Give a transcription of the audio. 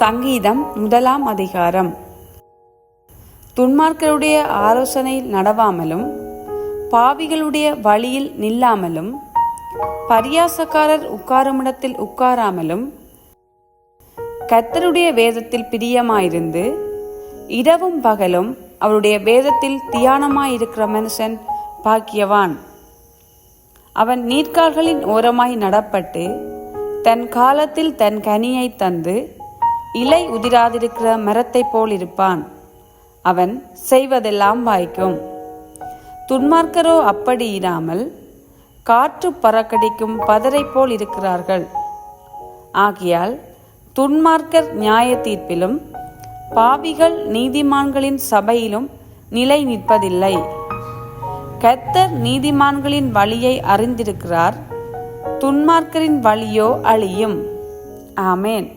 சங்கீதம் 1 அதிகாரம். துன்மார்க்கருடைய ஆலோசனையில் நடவாமலும் பாவிகளுடைய வழியில் நில்லாமலும் பரியாசக்காரர் உட்காருமிடத்தில் உட்காராமலும் கர்த்தருடைய வேதத்தில் பிரியமாயிருந்து இரவும் பகலும் அவருடைய வேதத்தில் தியானமாயிருக்கிற மனுஷன் பாக்கியவான். அவன் நீர்க்கால்களின் ஓரமாய் நடப்பட்டு தன் காலத்தில் தன் கனியை தந்து இலை உதிராதிருக்கிற மரத்தை போல் இருப்பான். அவன் செய்வதெல்லாம் வாய்க்கும். துன்மார்க்கரோ அப்படி இராமல் காற்று பறக்கடிக்கும் பதரை போல் இருக்கிறார்கள். ஆகையால் துன்மார்க்கர் நியாய தீர்ப்பிலும் பாவிகள் நீதிமான்களின் சபையிலும் நிலை நிற்பதில்லை. கர்த்தர் நீதிமான்களின் வழியை அறிந்திருக்கிறார், துன்மார்க்கரின் வழியோ அழியும். ஆமேன்.